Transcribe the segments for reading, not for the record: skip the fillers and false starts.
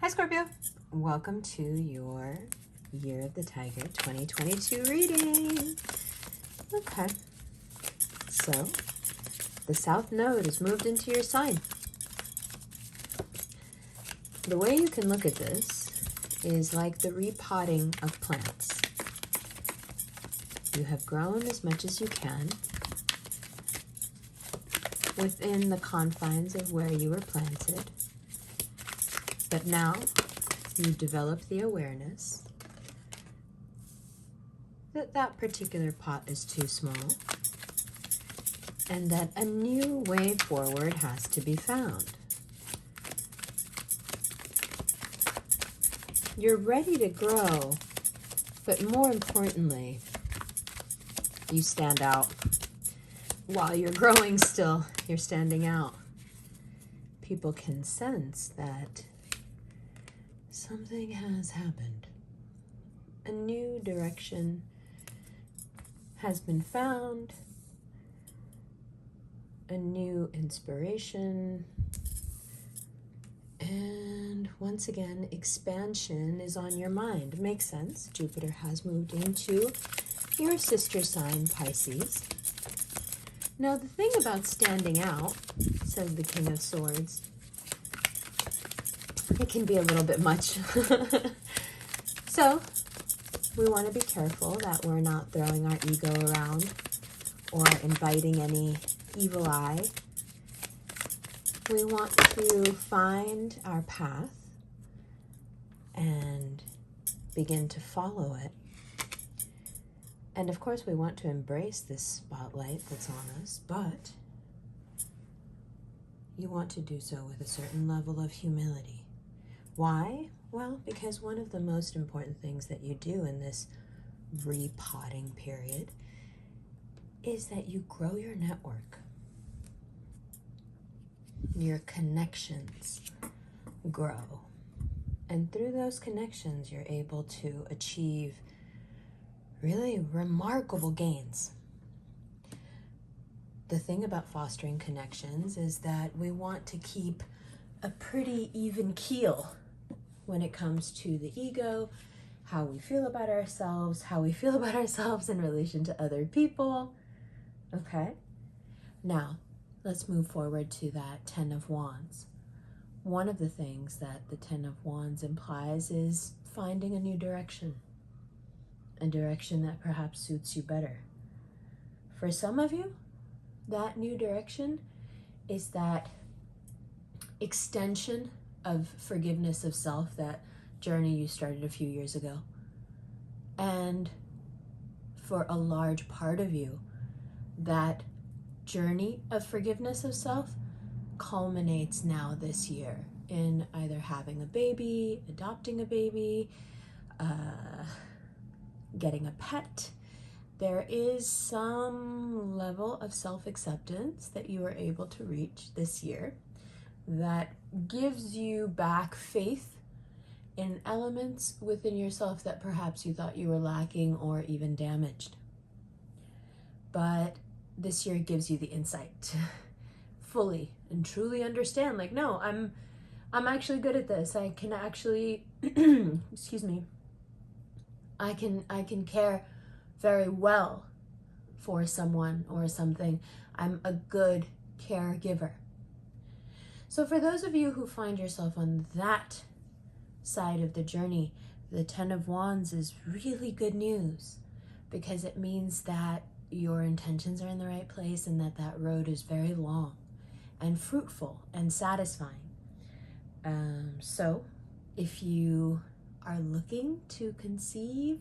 Hi Scorpio, welcome to your Year of the Tiger 2022 reading. Okay, so the South Node has moved into your sign. The way you can look at this is like the repotting of plants. You have grown as much as you can within the confines of where you were planted. But now you develop the awareness that that particular pot is too small and that a new way forward has to be found. You're ready to grow, but more importantly, you stand out. While you're growing still, you're standing out. People can sense that something has happened. A new direction has been found. A new inspiration. And once again, expansion is on your mind. Makes sense. Jupiter has moved into your sister sign, Pisces. Now, the thing about standing out, says the King of Swords, it can be a little bit much. So, we want to be careful that we're not throwing our ego around or inviting any evil eye. We want to find our path and begin to follow it. And of course, we want to embrace this spotlight that's on us, but you want to do so with a certain level of humility. Why? Well, because one of the most important things that you do in this repotting period is that you grow your network. Your connections grow. And through those connections, you're able to achieve really remarkable gains. The thing about fostering connections is that we want to keep a pretty even keel when it comes to the ego, how we feel about ourselves, in relation to other people. Okay? Now, let's move forward to that Ten of Wands. One of the things that the Ten of Wands implies is finding a new direction. A direction that perhaps suits you better. For some of you, that new direction is that extension of forgiveness of self, that journey you started a few years ago. And for a large part of you, that journey of forgiveness of self culminates now this year in either having a baby, adopting a baby, getting a pet. There is some level of self-acceptance that you are able to reach this year that gives you back faith in elements within yourself that perhaps you thought you were lacking or even damaged. But this year gives you the insight to fully and truly understand, like, no, I'm actually good at this. I can actually, excuse me, I can care very well for someone or something. I'm a good caregiver. So for those of you who find yourself on that side of the journey, the Ten of Wands is really good news, because it means that your intentions are in the right place and that that road is very long and fruitful and satisfying. So if you are looking to conceive,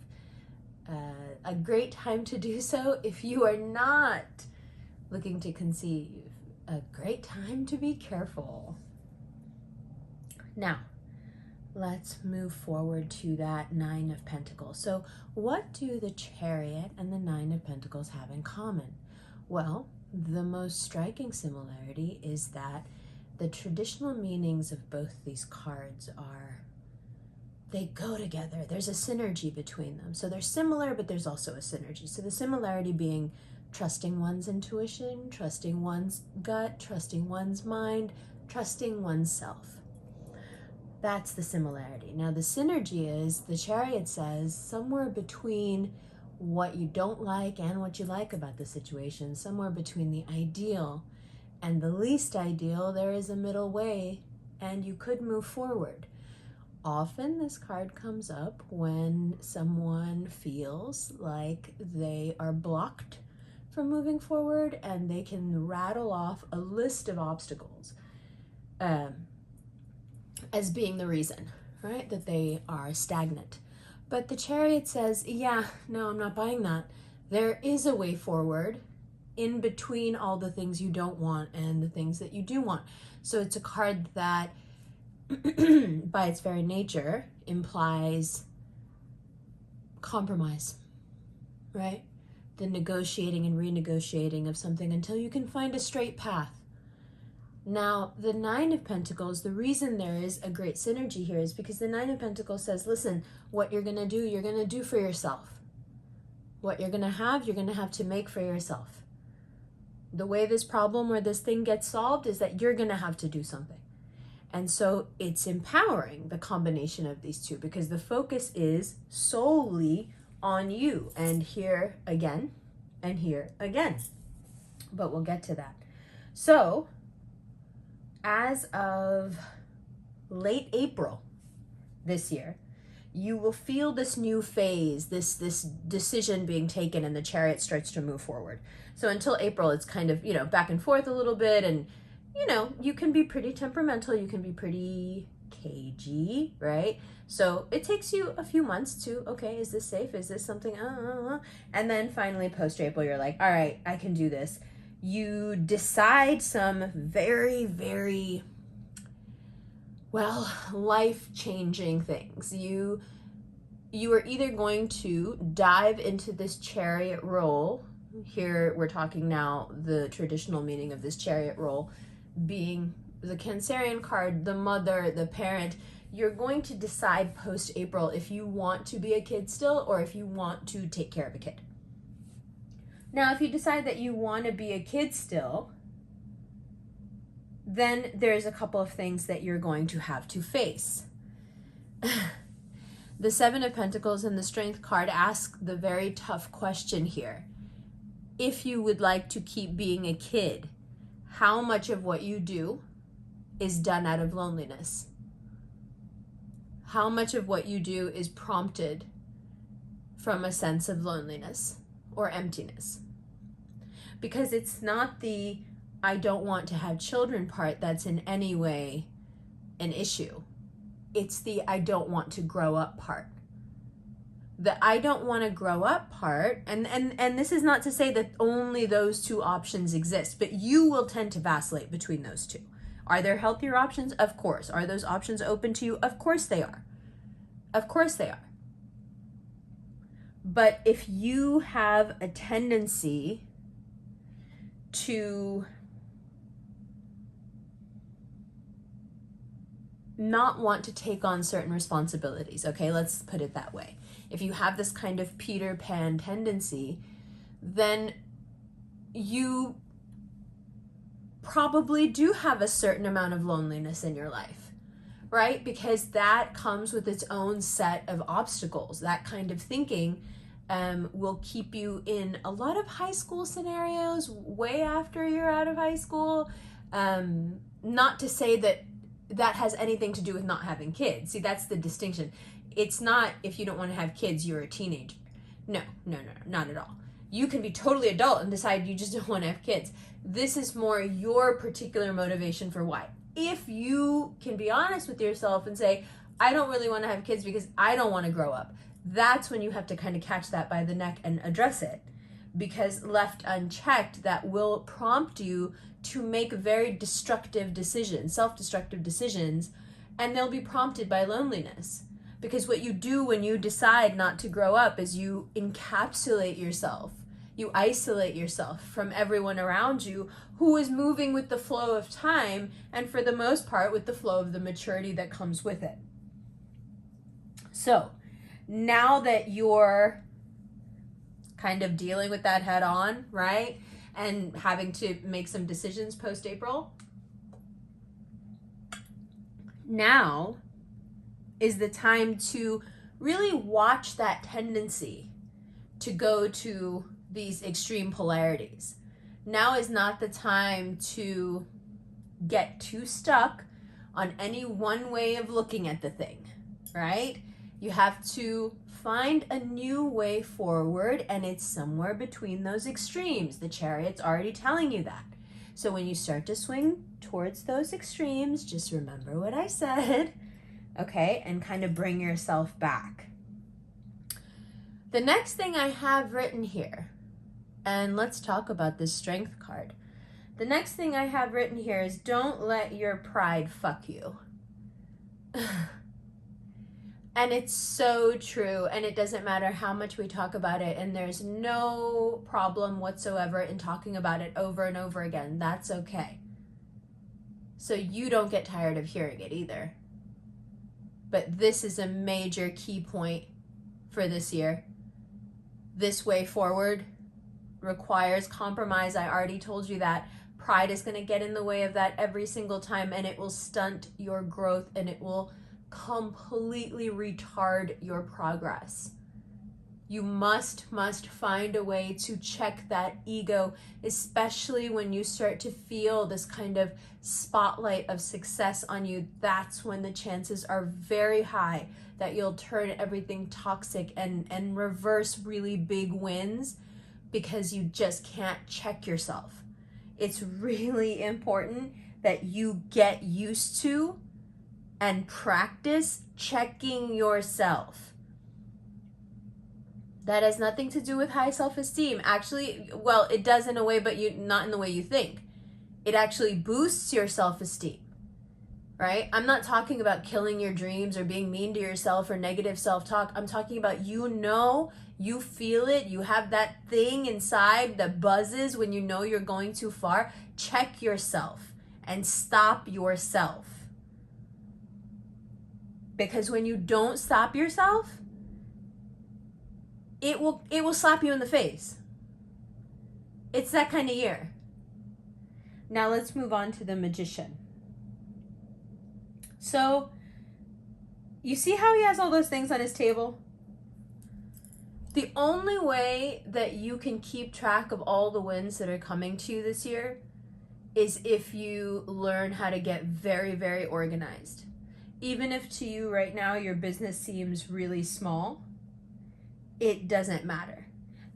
a great time to do so. If you are not looking to conceive, a great time to be careful. Now, let's move forward to that Nine of Pentacles. So what do the Chariot and the Nine of Pentacles have in common? Well, the most striking similarity is that the traditional meanings of both these cards are, they go together. There's a synergy between them. So they're similar, but there's also a synergy. So the similarity being trusting one's intuition, trusting one's gut, trusting one's mind, trusting oneself. That's the similarity. Now the synergy is, the Chariot says, somewhere between what you don't like and what you like about the situation, somewhere between the ideal and the least ideal, there is a middle way, and you could move forward. Often this card comes up when someone feels like they are blocked from moving forward, and they can rattle off a list of obstacles as being the reason, right, that they are stagnant. But the Chariot says, yeah, no, I'm not buying that. There is a way forward in between all the things you don't want and the things that you do want. So it's a card that, by its very nature, implies compromise, right? The negotiating and renegotiating of something until you can find a straight path. Now, the Nine of Pentacles, the reason there is a great synergy here is because the Nine of Pentacles says, listen, what you're going to do, you're going to do for yourself. What you're going to have to make for yourself. The way this problem or this thing gets solved is that you're going to have to do something. And so it's empowering, the combination of these two, because the focus is solely on you. And here again, and here again. But we'll get to that. So, as of late April this year, you will feel this new phase, this decision being taken, and the Chariot starts to move forward. So until April, it's kind of, back and forth a little bit, and you can be pretty temperamental, you can be pretty cagey, right? So it takes you a few months to, okay, is this safe? Is this something? And then finally post-April, you're like, all right, I can do this. You decide some very, very, life-changing things. You are either going to dive into this Chariot role. Here we're talking now the traditional meaning of this Chariot role being the Cancerian card, the mother, the parent. You're going to decide post-April if you want to be a kid still or if you want to take care of a kid. Now, if you decide that you want to be a kid still, then there's a couple of things that you're going to have to face. The Seven of Pentacles and the Strength card ask the very tough question here. If you would like to keep being a kid, how much of what you do is done out of loneliness? How much of what you do is prompted from a sense of loneliness or emptiness? Because it's not the I don't want to have children part that's in any way an issue. It's the I don't want to grow up part. The I don't want to grow up part, and this is not to say that only those two options exist, but you will tend to vacillate between those two. Are there healthier options? Of course. Are those options open to you? Of course they are. Of course they are. But if you have a tendency to not want to take on certain responsibilities, okay, let's put it that way. If you have this kind of Peter Pan tendency, then you probably do have a certain amount of loneliness in your life, right? Because that comes with its own set of obstacles. That kind of thinking will keep you in a lot of high school scenarios way after you're out of high school. Not to say that that has anything to do with not having kids. See, that's the distinction. It's not if you don't want to have kids, you're a teenager. No, not at all. You can be totally adult and decide you just don't want to have kids. This is more your particular motivation for why. If you can be honest with yourself and say, I don't really want to have kids because I don't want to grow up, that's when you have to kind of catch that by the neck and address it. Because left unchecked, that will prompt you to make very destructive decisions, self-destructive decisions, and they'll be prompted by loneliness. Because what you do when you decide not to grow up is you encapsulate yourself. You isolate yourself from everyone around you who is moving with the flow of time, and for the most part with the flow of the maturity that comes with it. So now that you're kind of dealing with that head on, right? And having to make some decisions post-April, now is the time to really watch that tendency to go to these extreme polarities. Now is not the time to get too stuck on any one way of looking at the thing, right? You have to find a new way forward, and it's somewhere between those extremes. The Chariot's already telling you that. So when you start to swing towards those extremes, just remember what I said, okay, and kind of bring yourself back. The next thing I have written here, and let's talk about this Strength card. The next thing I have written here is don't let your pride fuck you. And it's so true, and it doesn't matter how much we talk about it, and there's no problem whatsoever in talking about it over and over again. That's okay. So you don't get tired of hearing it either. But this is a major key point for this year. This way forward requires compromise. I already told you that. Pride is going to get in the way of that every single time, and it will stunt your growth, and it will completely retard your progress. You must find a way to check that ego, especially when you start to feel this kind of spotlight of success on you. That's when the chances are very high that you'll turn everything toxic and reverse really big wins because you just can't check yourself. It's really important that you get used to and practice checking yourself. That has nothing to do with high self-esteem. Actually, well, it does in a way, but not in the way you think. It actually boosts your self-esteem, right? I'm not talking about killing your dreams or being mean to yourself or negative self-talk. I'm talking about, you feel it, you have that thing inside that buzzes when you know you're going too far. Check yourself and stop yourself. Because when you don't stop yourself, it will slap you in the face. It's that kind of year. Now let's move on to the Magician. So, you see how he has all those things on his table? The only way that you can keep track of all the wins that are coming to you this year is if you learn how to get very, very organized. Even if to you right now your business seems really small, it doesn't matter.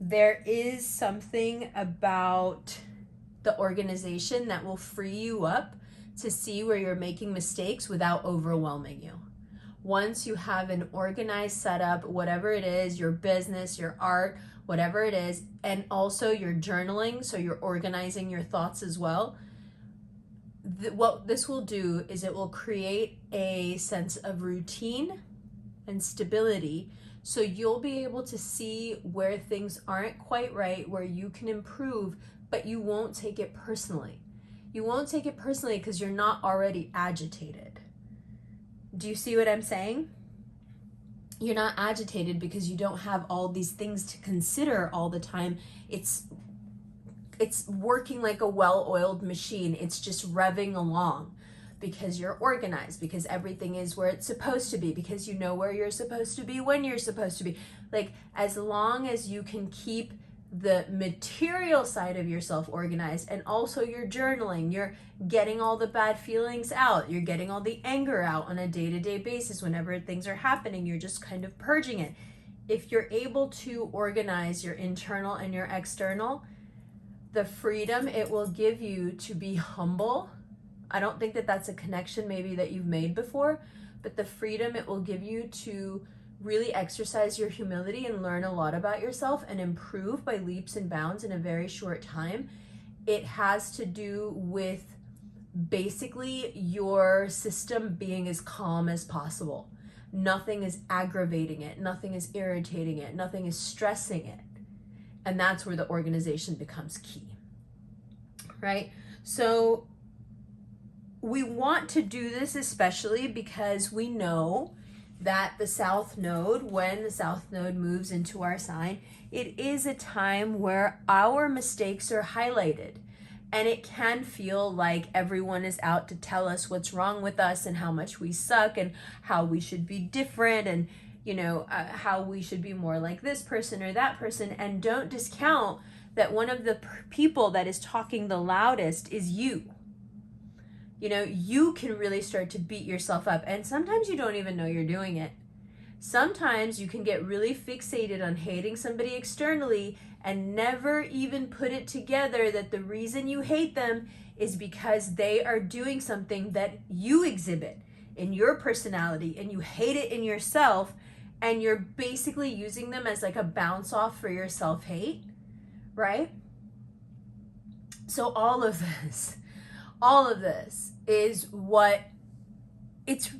There is something about the organization that will free you up to see where you're making mistakes without overwhelming you. Once you have an organized setup, whatever it is, your business, your art, whatever it is, and also your journaling, so you're organizing your thoughts as well, what this will do is it will create a sense of routine and stability, so you'll be able to see where things aren't quite right, where you can improve, but you won't take it personally. You won't take it personally because you're not already agitated. Do you see what I'm saying? You're not agitated because you don't have all these things to consider all the time. It's working like a well-oiled machine. It's just revving along because you're organized, because everything is where it's supposed to be, because you know where you're supposed to be when you're supposed to be. Like, as long as you can keep the material side of yourself organized, and also your journaling, you're getting all the bad feelings out, you're getting all the anger out on a day-to-day basis. Whenever things are happening, you're just kind of purging it. If you're able to organize your internal and your external, the freedom it will give you to be humble. I don't think that that's a connection maybe that you've made before, but the freedom it will give you to really exercise your humility and learn a lot about yourself and improve by leaps and bounds in a very short time. It has to do with basically your system being as calm as possible. Nothing is aggravating it, nothing is irritating it, nothing is stressing it. And that's where the organization becomes key, right? So we want to do this especially because we know that the South Node, when the South Node moves into our sign, it is a time where our mistakes are highlighted. And it can feel like everyone is out to tell us what's wrong with us and how much we suck and how we should be different and, how we should be more like this person or that person. And don't discount that one of the people that is talking the loudest is you. You can really start to beat yourself up. And sometimes you don't even know you're doing it. Sometimes you can get really fixated on hating somebody externally and never even put it together that the reason you hate them is because they are doing something that you exhibit in your personality and you hate it in yourself, and you're basically using them as like a bounce off for your self-hate, right? So all of this is what it's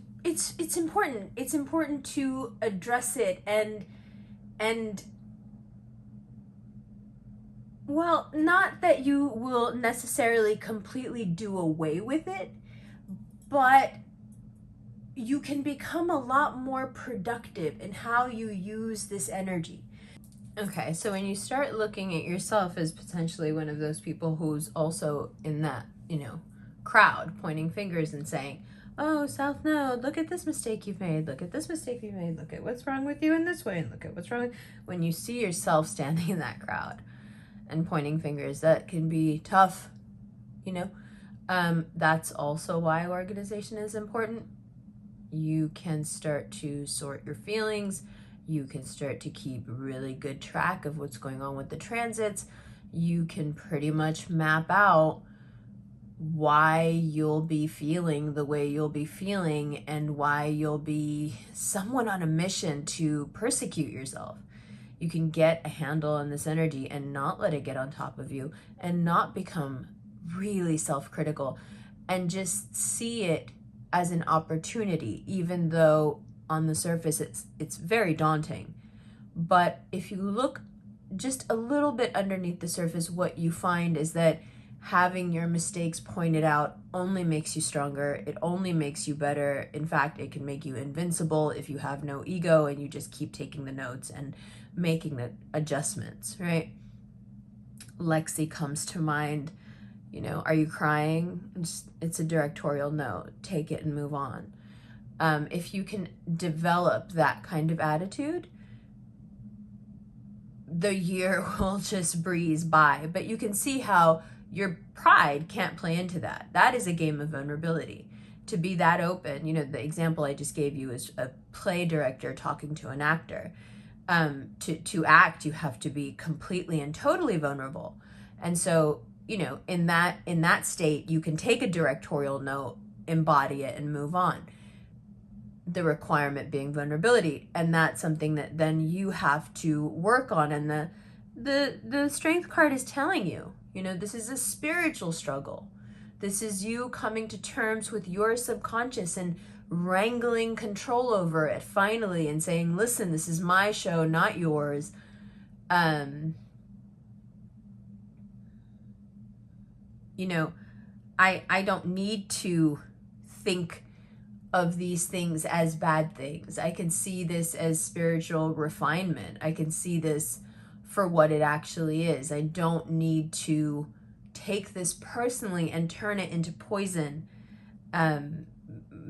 important. It's important to address it and well, not that you will necessarily completely do away with it, but you can become a lot more productive in how you use this energy. Okay, so when you start looking at yourself as potentially one of those people who's also in that, crowd pointing fingers and saying, oh, South Node, look at this mistake you've made. Look at this mistake you've made. Look at what's wrong with you in this way. And look at what's wrong. When you see yourself standing in that crowd and pointing fingers, that can be tough, That's also why organization is important. You can start to sort your feelings. You can start to keep really good track of what's going on with the transits. You can pretty much map out why you'll be feeling the way you'll be feeling and why you'll be somewhat on a mission to persecute yourself. You can get a handle on this energy and not let it get on top of you and not become really self-critical and just see it as an opportunity, even though on the surface it's very daunting. But if you look just a little bit underneath the surface, what you find is that having your mistakes pointed out only makes you stronger. It only makes you better. In fact, it can make you invincible if you have no ego and you just keep taking the notes and making the adjustments, right? Lexi comes to mind. Are you crying? It's a directorial note. Take it and move on. If you can develop that kind of attitude, the year will just breeze by. But you can see how your pride can't play into that. That is a game of vulnerability. To be that open, the example I just gave you is a play director talking to an actor. To act, you have to be completely and totally vulnerable. And so, in that state, you can take a directorial note, embody it, and move on. The requirement being vulnerability, and that's something that then you have to work on. And the strength card is telling you, this is a spiritual struggle. This is you coming to terms with your subconscious and wrangling control over it finally and saying, listen, this is my show, not yours. I don't need to think of these things as bad things. I can see this as spiritual refinement. I can see this for what it actually is. I don't need to take this personally and turn it into poison,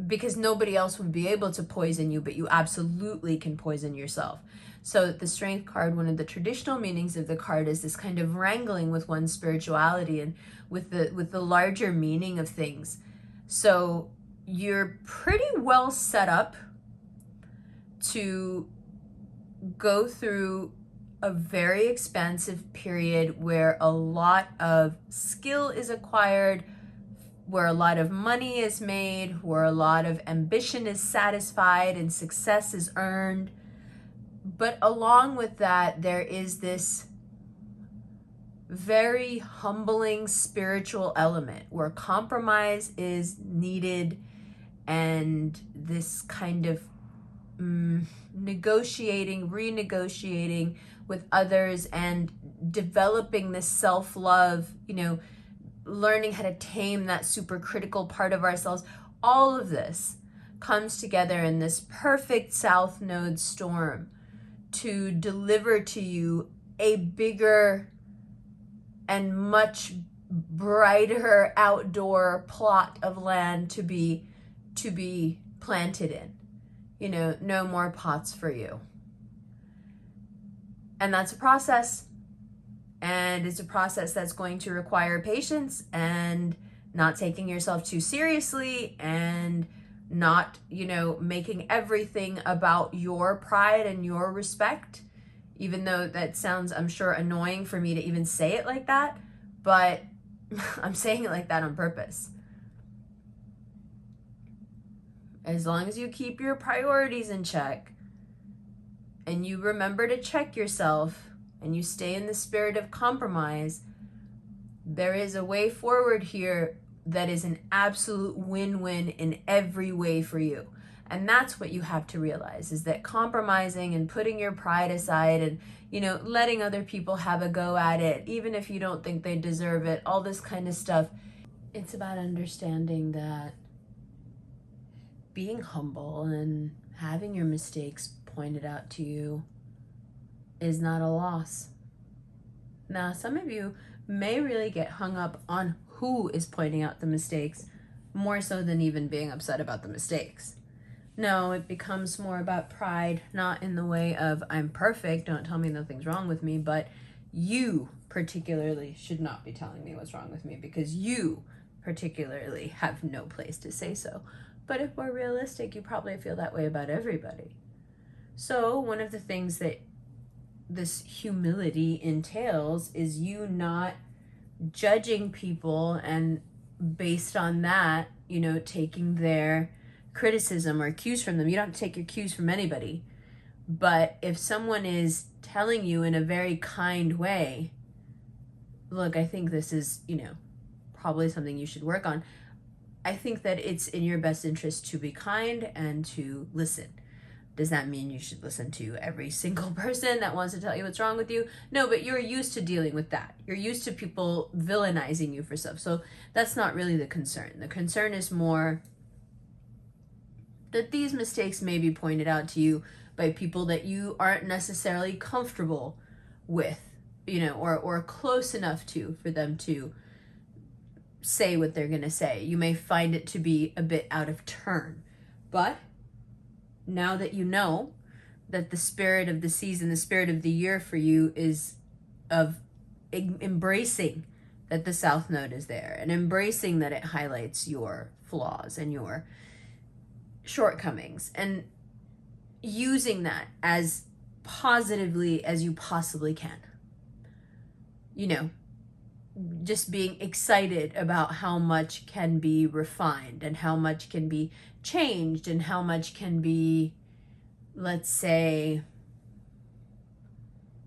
because nobody else would be able to poison you, but you absolutely can poison yourself. So the strength card, one of the traditional meanings of the card is this kind of wrangling with one's spirituality and with the larger meaning of things. So you're pretty well set up to go through a very expansive period where a lot of skill is acquired, where a lot of money is made, where a lot of ambition is satisfied and success is earned. But along with that, there is this very humbling spiritual element where compromise is needed, and this kind of negotiating, renegotiating with others and developing this self-love, learning how to tame that super critical part of ourselves. All of this comes together in this perfect South Node storm to deliver to you a bigger and much brighter outdoor plot of land to be planted in. You know, no more pots for you. And that's a process. And it's a process that's going to require patience and not taking yourself too seriously and not, you know, making everything about your pride and your respect, even though that sounds, I'm sure, annoying for me to even say it like that, but I'm saying it like that on purpose. As long as you keep your priorities in check and you remember to check yourself and you stay in the spirit of compromise, there is a way forward here that is an absolute win-win in every way for you. And that's what you have to realize, is that compromising and putting your pride aside and, you know, letting other people have a go at it, even if you don't think they deserve it, all this kind of stuff. It's about understanding that being humble and having your mistakes pointed out to you is not a loss. Now, some of you may really get hung up on who is pointing out the mistakes, more so than even being upset about the mistakes. No, it becomes more about pride, not in the way of I'm perfect, don't tell me nothing's wrong with me, but you particularly should not be telling me what's wrong with me because you particularly have no place to say so. But if we're realistic, you probably feel that way about everybody. So one of the things that this humility entails is you not judging people and based on that, you know, taking their criticism or cues from them. You don't have to take your cues from anybody. But if someone is telling you in a very kind way, look, I think this is, you know, probably something you should work on. I think that it's in your best interest to be kind and to listen. Does that mean you should listen to every single person that wants to tell you what's wrong with you? No, but you're used to dealing with that. You're used to people villainizing you for stuff. So that's not really the concern. The concern is more that these mistakes may be pointed out to you by people that you aren't necessarily comfortable with, you know, or close enough to for them to say what they're going to say. You may find it to be a bit out of turn. But now that you know that the spirit of the season, the spirit of the year for you is of embracing that the South Node is there and embracing that it highlights your flaws and your shortcomings and using that as positively as you possibly can. You know, just being excited about how much can be refined and how much can be changed and how much can be, let's say,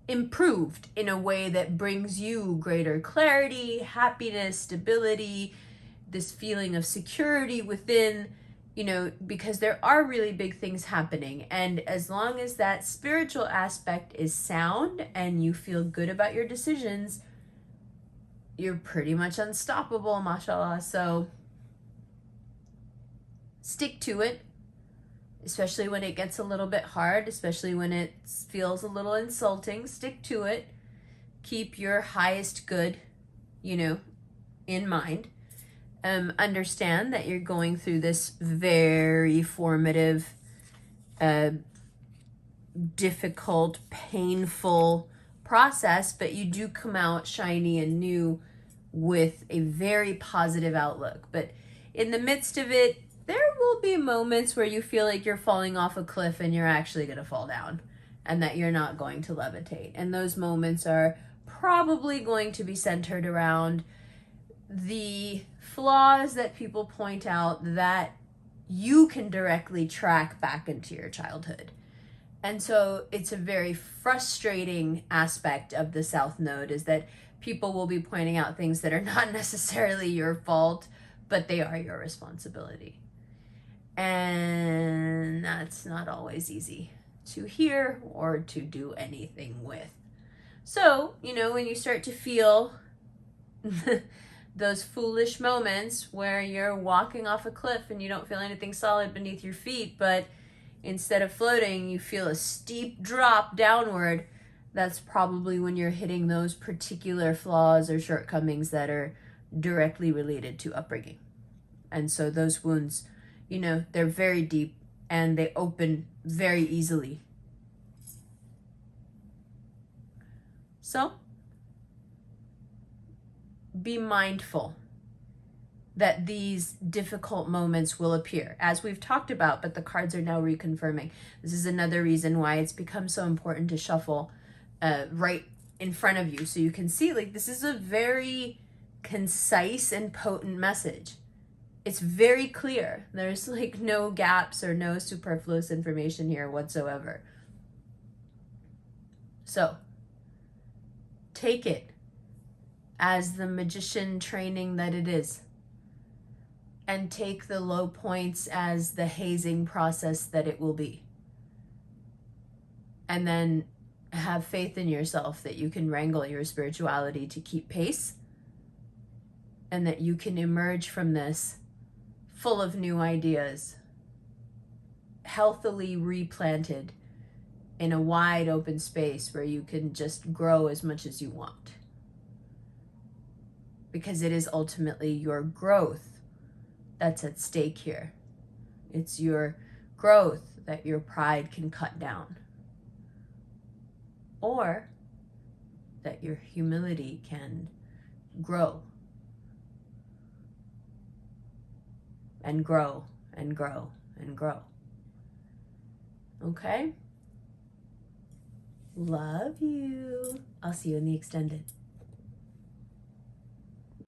improved in a way that brings you greater clarity, happiness, stability, this feeling of security within, you know, because there are really big things happening. And as long as that spiritual aspect is sound and you feel good about your decisions, you're pretty much unstoppable, mashallah. So stick to it, especially when it gets a little bit hard, especially when it feels a little insulting. Stick to it. Keep your highest good, you know, in mind. Understand that you're going through this very formative, difficult, painful process, but you do come out shiny and new with a very positive outlook. But in the midst of it, there will be moments where you feel like you're falling off a cliff and you're actually going to fall down and that you're not going to levitate. And those moments are probably going to be centered around the flaws that people point out that you can directly track back into your childhood. And so it's a very frustrating aspect of the South Node is that people will be pointing out things that are not necessarily your fault, but they are your responsibility. And that's not always easy to hear or to do anything with. So, you know, when you start to feel those foolish moments where you're walking off a cliff and you don't feel anything solid beneath your feet, but instead of floating, you feel a steep drop downward, that's probably when you're hitting those particular flaws or shortcomings that are directly related to upbringing. And so those wounds, you know, they're very deep and they open very easily. So be mindful that these difficult moments will appear, as we've talked about, but the cards are now reconfirming. This is another reason why it's become so important to shuffle right in front of you, so you can see, like, this is a very concise and potent message. It's very clear. There's like no gaps or no superfluous information here whatsoever. So take it as the magician training that it is, and take the low points as the hazing process that it will be. And then have faith in yourself that you can wrangle your spirituality to keep pace, and that you can emerge from this full of new ideas, healthily replanted in a wide open space where you can just grow as much as you want. Because it is ultimately your growth that's at stake here. It's your growth that your pride can cut down, or that your humility can grow and grow and grow and grow. Okay? Love you. I'll see you in the extended.